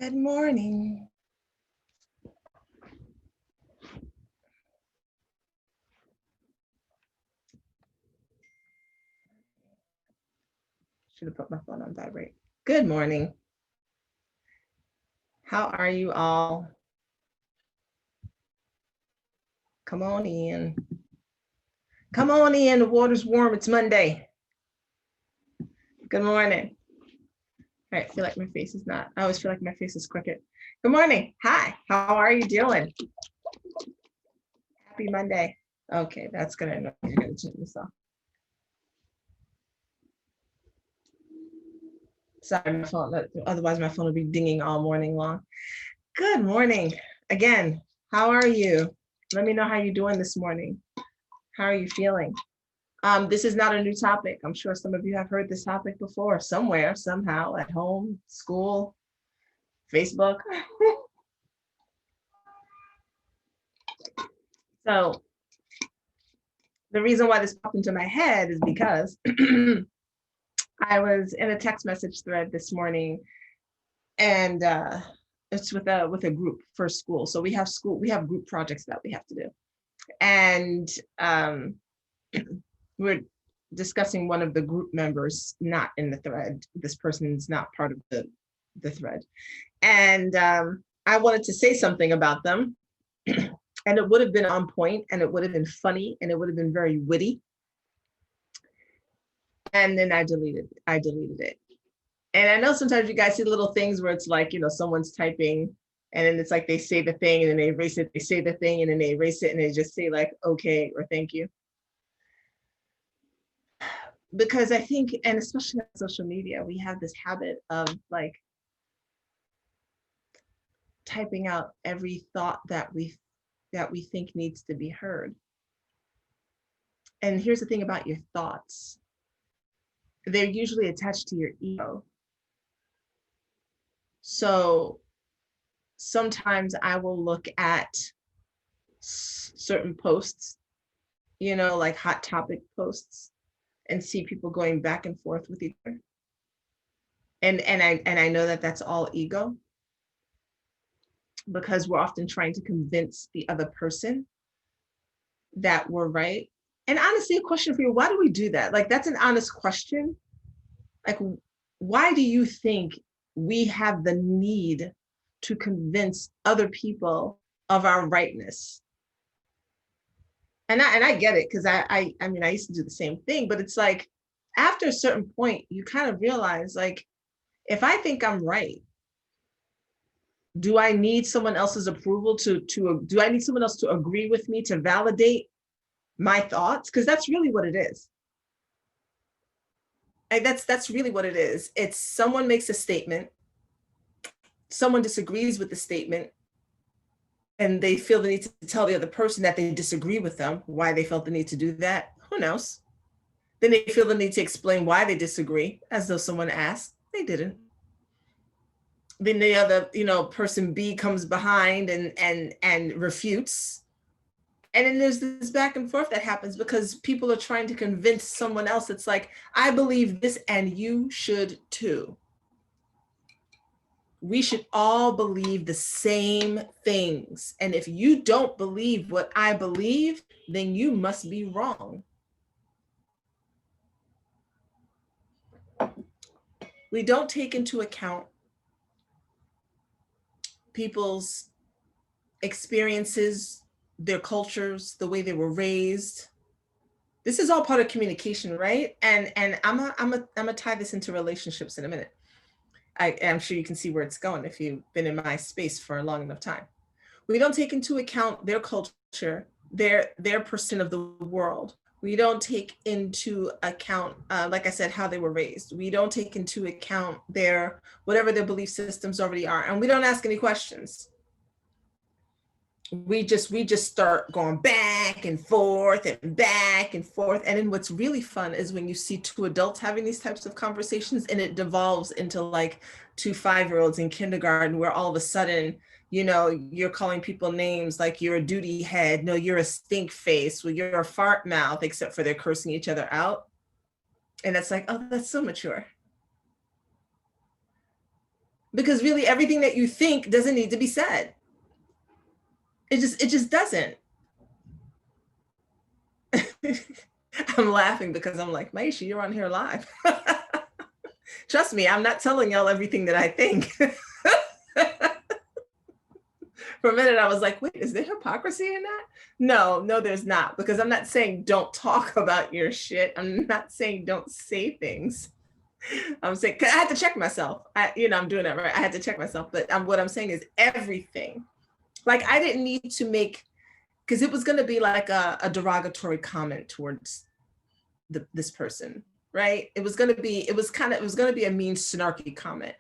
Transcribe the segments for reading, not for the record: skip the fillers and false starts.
Good morning. Should have put my phone on vibrate. Good morning. How are you all? Come on in. Come on in. The water's warm. It's Monday. Good morning. All right, I feel like my face is not. I always feel like my face is crooked. Good morning. Hi. How are you doing? Happy Monday. Okay, that's gonna annoy me. I'm gonna turn this off. Sorry, my phone. Otherwise, my phone will be dinging all morning long. Good morning. Again, how are you? Let me know how you're doing this morning. How are you feeling? This is not a new topic. I'm sure some of you have heard this topic before, somewhere, somehow, at home, school, Facebook. So the reason why this popped into my head is because I was in a text message thread this morning, and it's with a group for school. So we have group projects that we have to do, and we're discussing one of the group members not in the thread. This person's not part of the thread, and I wanted to say something about them, and it would have been on point, and it would have been funny, and it would have been very witty. And then I deleted it. And I know sometimes you guys see little things where it's like, someone's typing and then it's like they say the thing and then they erase it, they say the thing and then they erase it and they just say like, okay, or thank you. Because I think, and especially on social media, we have this habit of like typing out every thought that we think needs to be heard. And here's the thing about your thoughts. They're usually attached to your ego. So sometimes I will look at certain posts, like hot topic posts, and see people going back and forth with each other. And I know that that's all ego, because we're often trying to convince the other person that we're right. And honestly, a question for you, why do we do that? Like, that's an honest question. Like, why do you think we have the need to convince other people of our rightness? And I get it, because I mean, I used to do the same thing, but it's like after a certain point, you kind of realize, like, if I think I'm right, do I need someone else's approval do I need someone else to agree with me to validate my thoughts? Because that's really what it is. That's really what it is. It's someone makes a statement, someone disagrees with the statement, and they feel the need to tell the other person that they disagree with them, why they felt the need to do that. Who knows? Then they feel the need to explain why they disagree, as though someone asked. They didn't. Then the other, person B comes behind and refutes. And then there's this back and forth that happens because people are trying to convince someone else. It's like, I believe this and you should too. We should all believe the same things. And if you don't believe what I believe, then you must be wrong. We don't take into account people's experiences, their cultures, the way they were raised. This is all part of communication, right? And I'm gonna tie this into relationships in a minute. I'm sure you can see where it's going if you've been in my space for a long enough time. We don't take into account their culture, their percent of the world. We don't take into account, like I said, how they were raised. We don't take into account whatever their belief systems already are, and we don't ask any questions. We just start going back and forth and back and forth. And then what's really fun is when you see two adults having these types of conversations and it devolves into like 2 5-year-olds in kindergarten, where all of a sudden, you're calling people names like you're a duty head, no, you're a stink face, well, you're a fart mouth, except for they're cursing each other out. And that's like, oh, that's so mature. because really everything that you think doesn't need to be said. It just doesn't. I'm laughing because I'm like, Maisha, you're on here live. Trust me, I'm not telling y'all everything that I think. For a minute, I was like, wait, is there hypocrisy in that? No, there's not, because I'm not saying don't talk about your shit. I'm not saying don't say things. I'm saying, cause I had to check myself. I'm doing that right. I had to check myself, but what I'm saying is everything. Like I didn't need to make, because it was going to be like a derogatory comment towards this person, right? It was going to be a mean, snarky comment.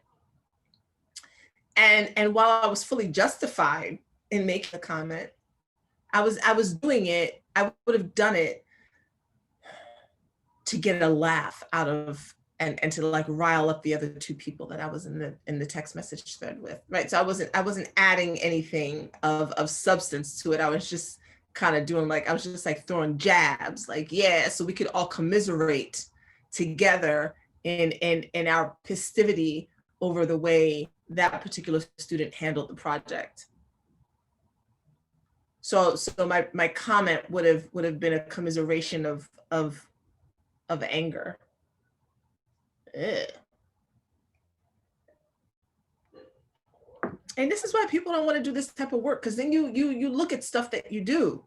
And while I was fully justified in making the comment, I was doing it. I would have done it to get a laugh out of and to like rile up the other two people that I was in the text message thread with, right? So I wasn't adding anything of substance to it. I was just kind of doing like, I was just like throwing jabs, like, yeah, so we could all commiserate together in our festivity over the way that particular student handled the project. So my comment would have been a commiseration of anger. Ugh. And this is why people don't want to do this type of work, because then you look at stuff that you do.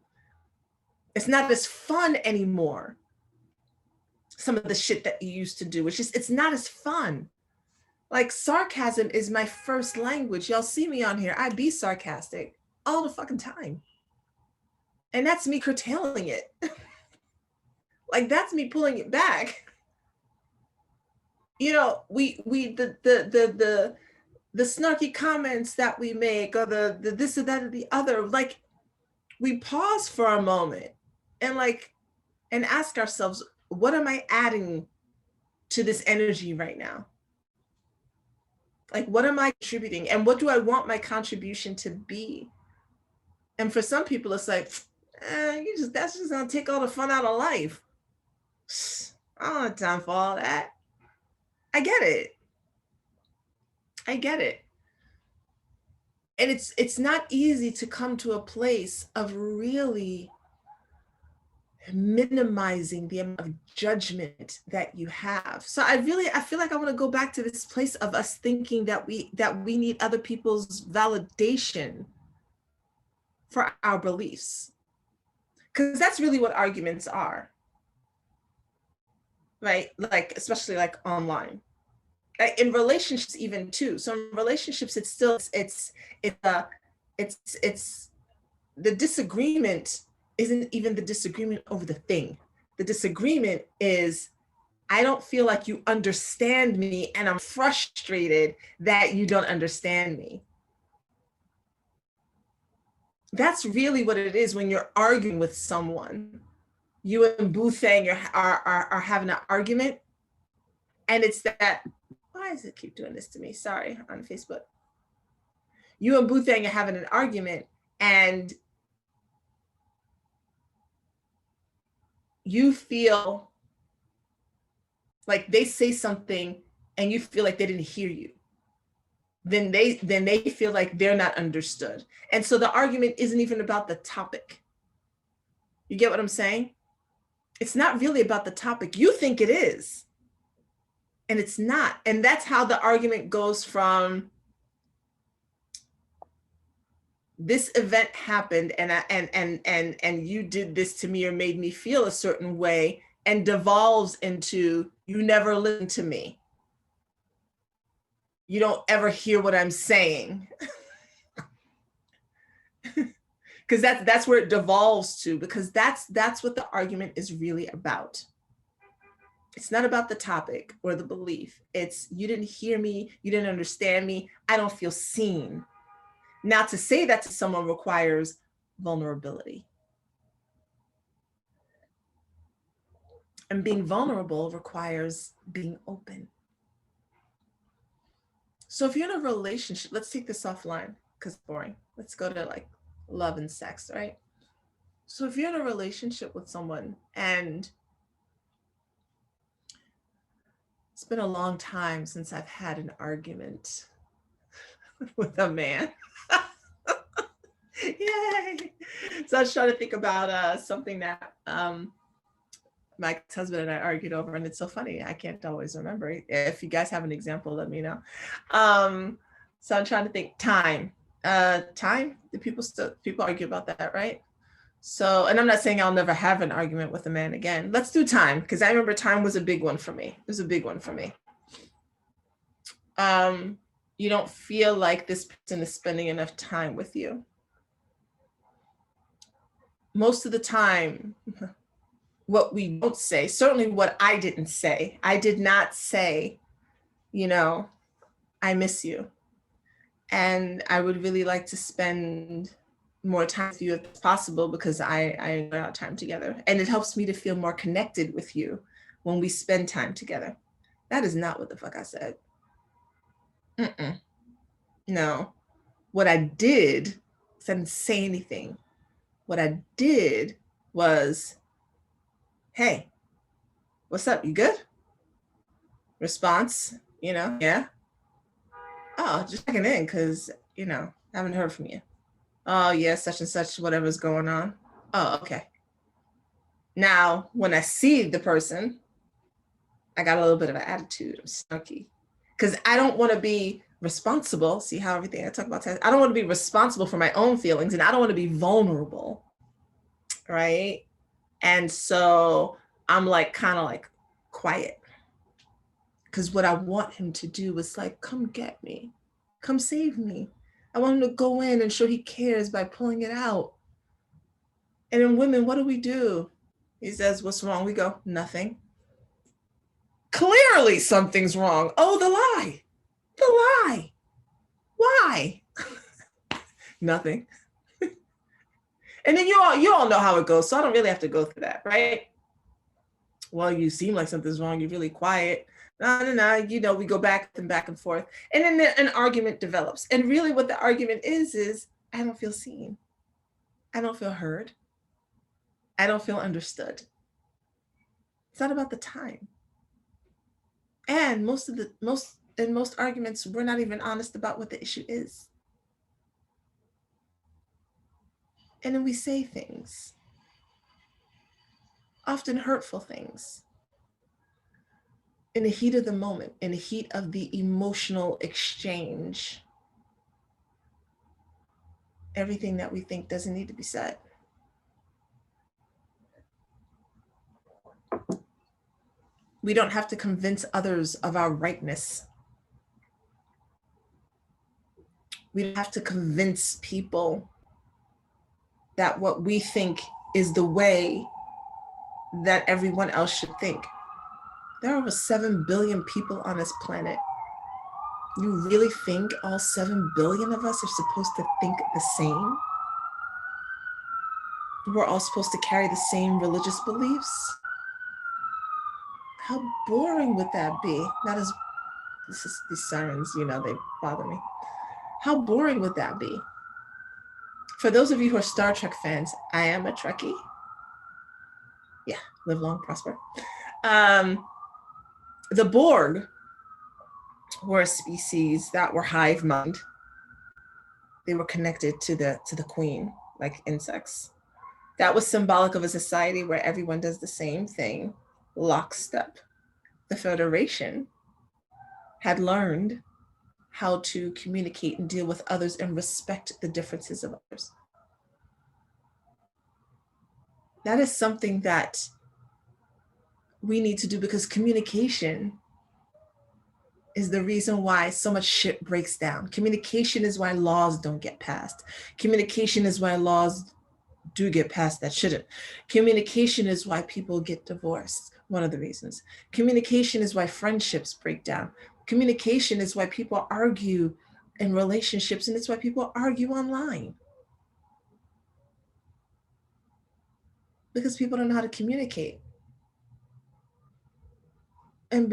It's not as fun anymore. Some of the shit that you used to do, it's not as fun. Like sarcasm is my first language. Y'all see me on here. I be sarcastic all the fucking time. And that's me curtailing it. Like that's me pulling it back. The snarky comments that we make, or the this or that or the other, like we pause for a moment and ask ourselves, what am I adding to this energy right now? Like, what am I contributing? And what do I want my contribution to be? And for some people, it's like, that's just gonna take all the fun out of life. I don't have time for all that. I get it. And it's not easy to come to a place of really minimizing the amount of judgment that you have. So I feel like I want to go back to this place of us thinking that we need other people's validation for our beliefs, because that's really what arguments are, right? Like especially like online, in relationships even too. So in relationships, it's still it's the disagreement isn't even the disagreement over the thing. The disagreement is, I don't feel like you understand me, and I'm frustrated that you don't understand me. That's really what it is when you're arguing with someone. You and Boothang are having an argument, and it's that, why does it keep doing this to me? Sorry, on Facebook. You and Boothang are having an argument, and you feel like they say something and you feel like they didn't hear you. Then they feel like they're not understood. And so the argument isn't even about the topic. You get what I'm saying? It's not really about the topic. You think it is, and it's not. And that's how the argument goes from, this event happened and you did this to me or made me feel a certain way, and devolves into, you never listen to me. You don't ever hear what I'm saying. Because that's where it devolves to, because that's what the argument is really about. It's not about the topic or the belief. It's, you didn't hear me, you didn't understand me, I don't feel seen. Now, to say that to someone requires vulnerability. And being vulnerable requires being open. So if you're in a relationship, let's take this offline because it's boring. Let's go to like love and sex, right? So if you're in a relationship with someone and it's been a long time since I've had an argument, with a man. Yay. So I was trying to think about something that my ex-husband and I argued over, and it's so funny. I can't always remember. If you guys have an example, let me know. So I'm trying to think. Time. Time. Do people argue about that, right? So, and I'm not saying I'll never have an argument with a man again. Let's do time, because I remember time was a big one for me. It was a big one for me. You don't feel like this person is spending enough time with you. Most of the time, what we don't say, certainly what I didn't say, I did not say, I miss you. And I would really like to spend more time with you if possible, because I enjoy our time together. And it helps me to feel more connected with you when we spend time together. That is not what the fuck I said. No. What I did, I didn't say anything. What I did was, hey, what's up? You good? Response, yeah. Oh, just checking in because, haven't heard from you. Oh, yeah, such and such, whatever's going on. Oh, okay. Now, when I see the person, I got a little bit of an attitude. I'm snarky because I don't want to be responsible. See how everything I talk about, I don't want to be responsible for my own feelings, and I don't want to be vulnerable, right? And so I'm kind of quiet, because what I want him to do is come get me, come save me. I want him to go in and show he cares by pulling it out. And in women, what do? He says, what's wrong? We go, nothing. Clearly something's wrong. Oh, the lie. Why? Nothing. And then you all know how it goes, so I don't really have to go through that, right? Well, you seem like something's wrong. You're really quiet. No. We go back and forth. And then an argument develops. And really what the argument is I don't feel seen. I don't feel heard. I don't feel understood. It's not about the time. And most arguments, we're not even honest about what the issue is. And then we say things, often hurtful things, in the heat of the moment, in the heat of the emotional exchange. Everything that we think doesn't need to be said. We don't have to convince others of our rightness. We don't have to convince people that what we think is the way that everyone else should think. There are over 7 billion people on this planet. You really think all 7 billion of us are supposed to think the same? We're all supposed to carry the same religious beliefs? How boring would that be? These sirens, they bother me. How boring would that be? For those of you who are Star Trek fans, I am a Trekkie. Yeah, live long, prosper. The Borg were a species that were hive mind. They were connected to the queen, like insects. That was symbolic of a society where everyone does the same thing, lockstep. The Federation had learned how to communicate and deal with others and respect the differences of others. That is something that we need to do, because communication is the reason why so much shit breaks down. Communication is why laws don't get passed. Communication is why laws do get passed that shouldn't. Communication is why people get divorced. One of the reasons. Communication is why friendships break down. Communication is why people argue in relationships, and it's why people argue online. Because people don't know how to communicate and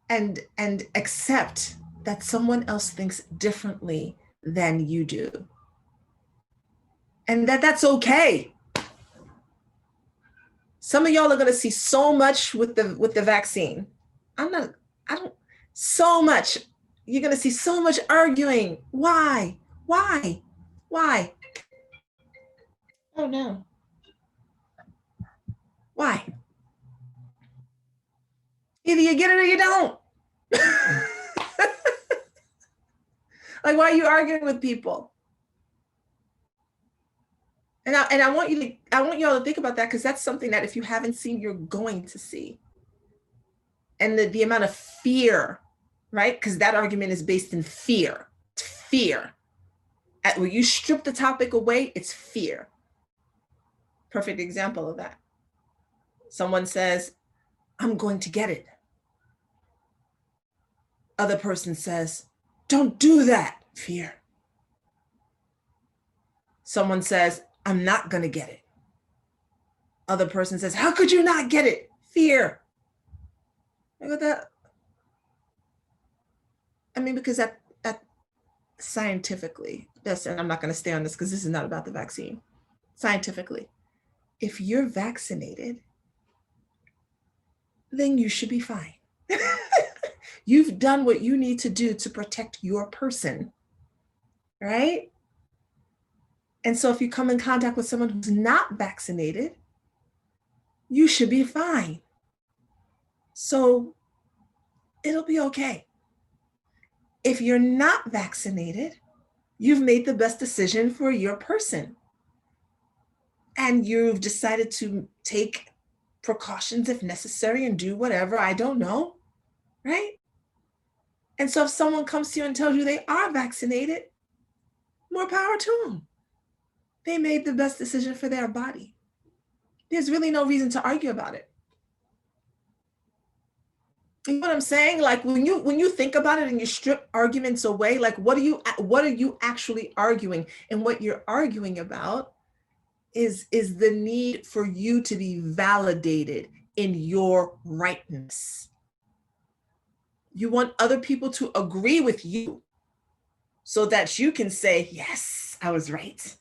and accept that someone else thinks differently than you do. And that's okay. Some of y'all are going to see so much with the vaccine. So much. You're going to see so much arguing. Why? Why? Why? Oh no. Why? Either you get it or you don't. Like, why are you arguing with people? And I want you to, I want you all to think about that, because that's something that if you haven't seen, you're going to see. And the amount of fear, right? Because that argument is based in fear. It's fear. When you strip the topic away, it's fear. Perfect example of that. Someone says, I'm going to get it. Other person says, don't do that. Fear. Someone says, I'm not going to get it. Other person says, how could you not get it? Fear. Look at that. I mean, because that scientifically, this, and I'm not going to stay on this because this is not about the vaccine. Scientifically, if you're vaccinated, then you should be fine. You've done what you need to do to protect your person, right? And so if you come in contact with someone who's not vaccinated, you should be fine. So it'll be okay. If you're not vaccinated, you've made the best decision for your person. And you've decided to take precautions if necessary and do whatever, I don't know, right? And so if someone comes to you and tells you they are vaccinated, more power to them. They made the best decision for their body. There's really no reason to argue about it. You know what I'm saying? Like when you think about it and you strip arguments away, like what are you actually arguing? And what you're arguing about is the need for you to be validated in your rightness. You want other people to agree with you so that you can say, yes, I was right.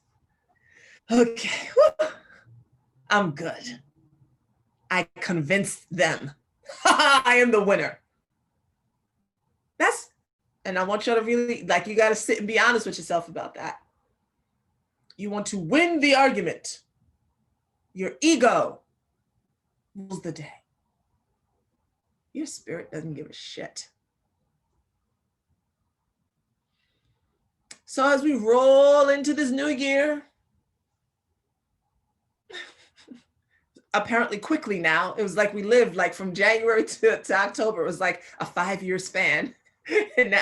Okay, whew, I'm good. I convinced them. I am the winner. And I want you to really, like, you got to sit and be honest with yourself about that. You want to win the argument. Your ego rules the day. Your spirit doesn't give a shit. So as we roll into this new year, apparently quickly now, it was like we lived like from January to October, it was like a 5-year span. and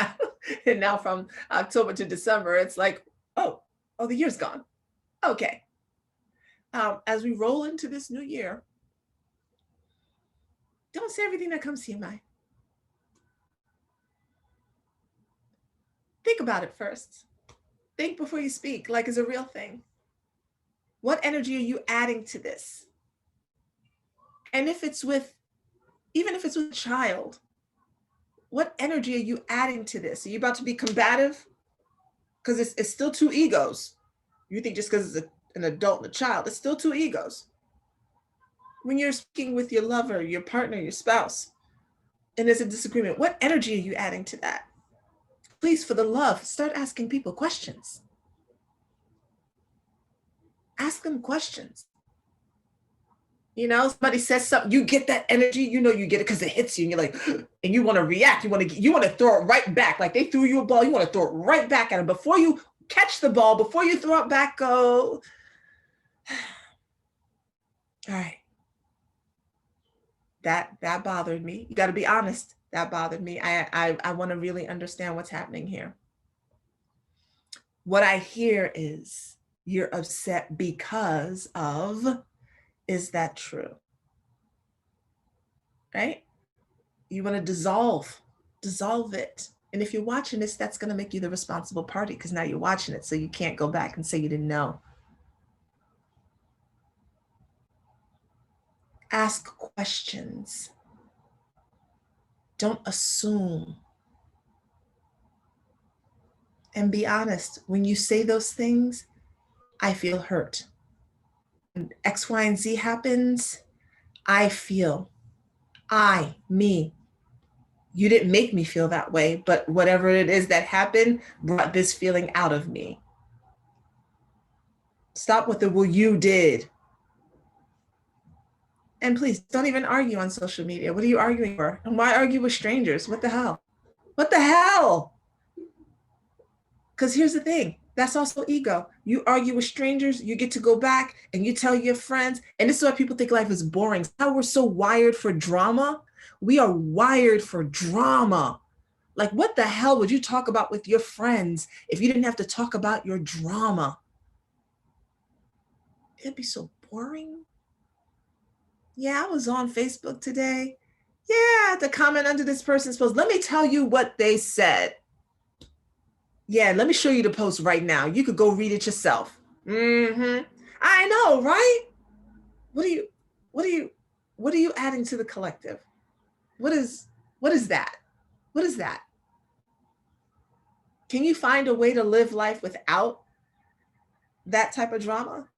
now from October to December, it's like, oh, the year's gone. Okay. As we roll into this new year, don't say everything that comes to your mind. Think about it first. Think before you speak, like it's a real thing. What energy are you adding to this? And if it's with, even if it's with a child, what energy are you adding to this? Are you about to be combative? Because it's still two egos. You think just because it's an adult and a child, it's still two egos. When you're speaking with your lover, your partner, your spouse, and there's a disagreement, what energy are you adding to that? Please, for the love, start asking people questions. Ask them questions. You know, somebody says something, you get that energy, you know, you get it because it hits you and you're like, and you want to react. You want to throw it right back. Like they threw you a ball, you want to throw it right back at them. Before you catch the ball, before you throw it back, go. All right. That bothered me. You got to be honest. That bothered me. I want to really understand what's happening here. What I hear is you're upset because of, is that true? Right? You want to dissolve it. And if you're watching this, that's going to make you the responsible party because now you're watching it. So you can't go back and say you didn't know. Ask questions. Don't assume. And be honest. When you say those things, I feel hurt. When X, Y, and Z happens, I feel, me. You didn't make me feel that way, but whatever it is that happened brought this feeling out of me. Stop with the, well, you did. And please don't even argue on social media. What are you arguing for? And why argue with strangers? What the hell? What the hell? Because here's the thing, that's also ego. You argue with strangers, you get to go back and you tell your friends. And this is why people think life is boring. How we're so wired for drama. We are wired for drama. Like, what the hell would you talk about with your friends if you didn't have to talk about your drama? It'd be so boring. Yeah, I was on Facebook today. Yeah, to comment under this person's post. Let me tell you what they said. Yeah, let me show you the post right now. You could go read it yourself. I know, right? What are you adding to the collective? What is that? What is that? Can you find a way to live life without that type of drama?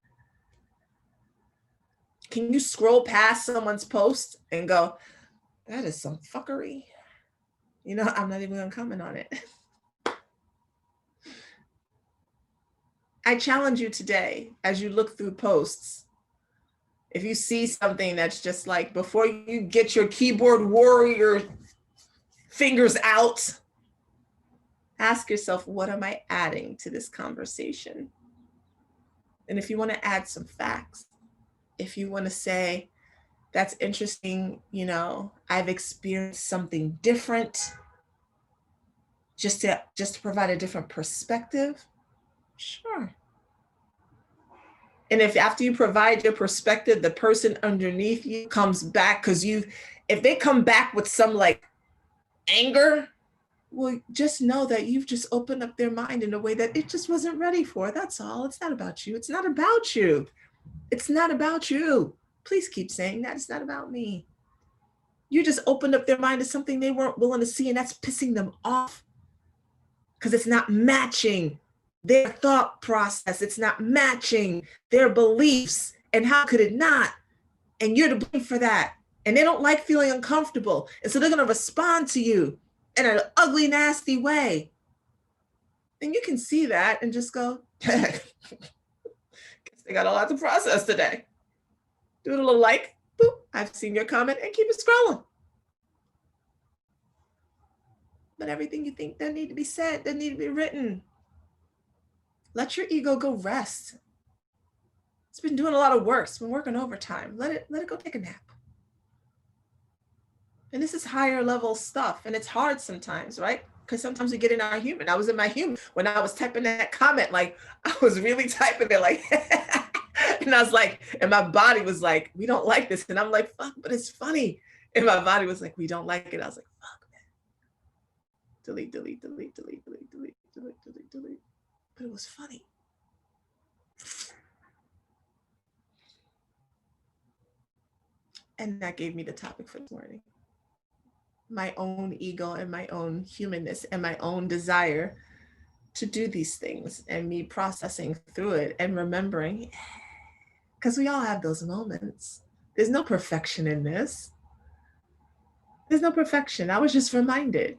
Can you scroll past someone's post and go, that is some fuckery? You know, I'm not even gonna comment on it. I challenge you today, as you look through posts, if you see something that's just like, before you get your keyboard warrior fingers out, ask yourself, what am I adding to this conversation? And if you want to add some facts, if you want to say, that's interesting, you know, I've experienced something different, just to provide a different perspective, sure. And if after you provide your perspective, the person underneath you comes back, because if they come back with some like anger, well, just know that you've just opened up their mind in a way that it just wasn't ready for. That's all. It's not about you. It's not about you. It's not about you. Please keep saying that. It's not about me. You just opened up their mind to something they weren't willing to see, and that's pissing them off because it's not matching their thought process. It's not matching their beliefs. And how could it not? And you're to blame for that. And they don't like feeling uncomfortable. And so they're going to respond to you in an ugly, nasty way. And you can see that and just go, guess they got a lot to process today. Do it a little like, boop, I've seen your comment, and keep it scrolling. But everything you think doesn't need to be said, doesn't need to be written. Let your ego go rest. It's been doing a lot of work. It's been working overtime. Let it go take a nap. And this is higher level stuff. And it's hard sometimes, right? Because sometimes we get in our human. I was in my human when I was typing that comment, like I was really typing it like, and I was like, and my body was like, we don't like this. And I'm like, fuck, but it's funny. And my body was like, we don't like it. I was like, fuck, man. Delete, delete, delete, delete, delete, delete, delete, delete, delete. But it was funny. And that gave me the topic for this morning. My own ego and my own humanness and my own desire to do these things, and me processing through it and remembering, because we all have those moments. There's no perfection in this. There's no perfection. I was just reminded.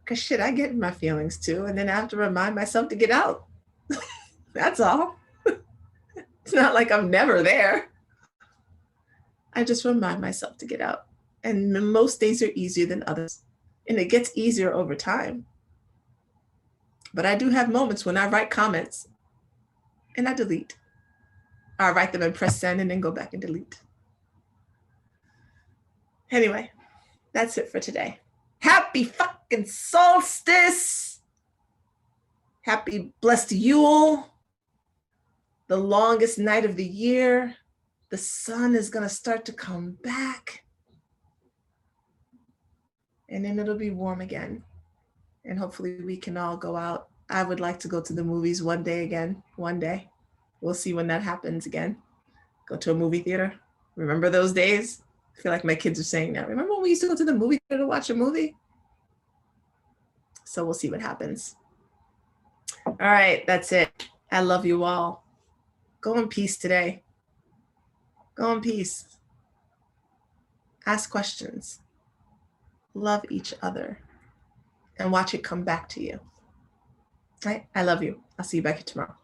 Because shit, I get in my feelings too. And then I have to remind myself to get out. That's all. It's not like I'm never there. I just remind myself to get out. And most days are easier than others. And it gets easier over time. But I do have moments when I write comments and I delete. I write them and press send and then go back and delete. Anyway, that's it for today. Happy fucking solstice. Happy blessed Yule. The longest night of the year. The sun is going to start to come back. And then it'll be warm again. And hopefully we can all go out. I would like to go to the movies one day again. One day. We'll see when that happens again. Go to a movie theater. Remember those days? I feel like my kids are saying that. Remember when we used to go to the movie theater to watch a movie? So we'll see what happens. All right, that's it. I love you all. Go in peace today. Go in peace. Ask questions. love each other and watch it come back to you. Right? I love you. I'll see you back here tomorrow.